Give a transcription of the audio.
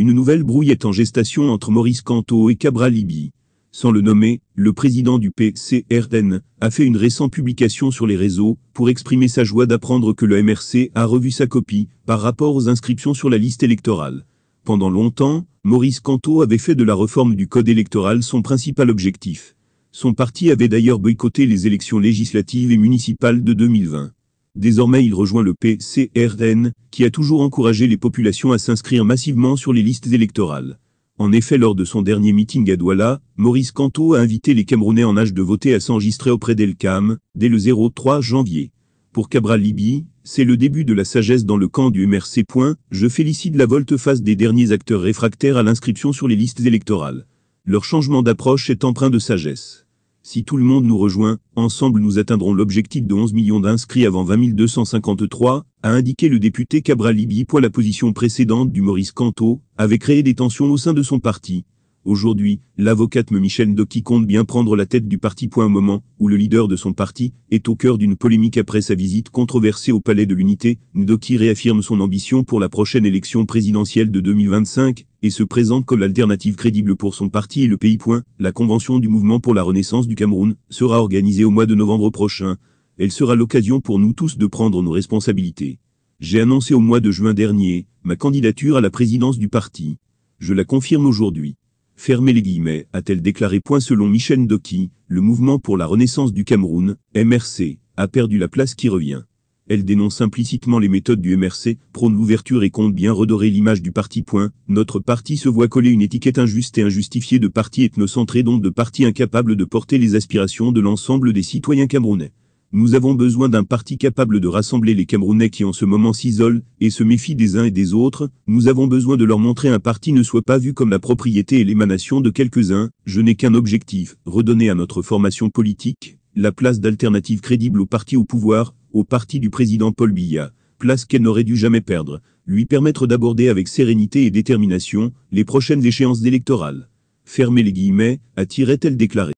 Une nouvelle brouille est en gestation entre Maurice Kamto et Cabral Libby. Sans le nommer, le président du PCRN a fait une récente publication sur les réseaux pour exprimer sa joie d'apprendre que le MRC a revu sa copie par rapport aux inscriptions sur la liste électorale. Pendant longtemps, Maurice Kamto avait fait de la réforme du code électoral son principal objectif. Son parti avait d'ailleurs boycotté les élections législatives et municipales de 2020. Désormais il rejoint le PCRN, qui a toujours encouragé les populations à s'inscrire massivement sur les listes électorales. En effet, lors de son dernier meeting à Douala, Maurice Kamto a invité les Camerounais en âge de voter à s'enregistrer auprès d'Elcam, dès le 03 janvier. Pour Cabral Libby, c'est le début de la sagesse dans le camp du MRC. Je félicite la volte-face des derniers acteurs réfractaires à l'inscription sur les listes électorales. Leur changement d'approche est empreint de sagesse. Si tout le monde nous rejoint, ensemble nous atteindrons l'objectif de 11 millions d'inscrits avant 20 253, a indiqué le député Cabral Libby. La position précédente du Maurice Kamto avait créé des tensions au sein de son parti. Aujourd'hui, l'avocate Michel Ndoki compte bien prendre la tête du parti. Au moment où le leader de son parti est au cœur d'une polémique après sa visite controversée au Palais de l'Unité, Ndoki réaffirme son ambition pour la prochaine élection présidentielle de 2025 et se présente comme l'alternative crédible pour son parti et le pays. La convention du mouvement pour la renaissance du Cameroun sera organisée au mois de novembre prochain. Elle sera l'occasion pour nous tous de prendre nos responsabilités. J'ai annoncé au mois de juin dernier ma candidature à la présidence du parti. Je la confirme aujourd'hui. Fermez les guillemets, a-t-elle déclaré. Selon Michel Ndoki, le mouvement pour la renaissance du Cameroun, MRC, a perdu la place qui revient. Elle dénonce implicitement les méthodes du MRC, prône l'ouverture et compte bien redorer l'image du parti. Notre parti se voit coller une étiquette injuste et injustifiée de parti ethnocentré, donc de parti incapable de porter les aspirations de l'ensemble des citoyens camerounais. Nous avons besoin d'un parti capable de rassembler les Camerounais qui en ce moment s'isolent et se méfient des uns et des autres. Nous avons besoin de leur montrer un parti ne soit pas vu comme la propriété et l'émanation de quelques-uns. Je n'ai qu'un objectif, redonner à notre formation politique la place d'alternative crédible au parti au pouvoir, au parti du président Paul Biya, place qu'elle n'aurait dû jamais perdre, lui permettre d'aborder avec sérénité et détermination les prochaines échéances électorales. Fermez les guillemets, a-t-elle déclaré.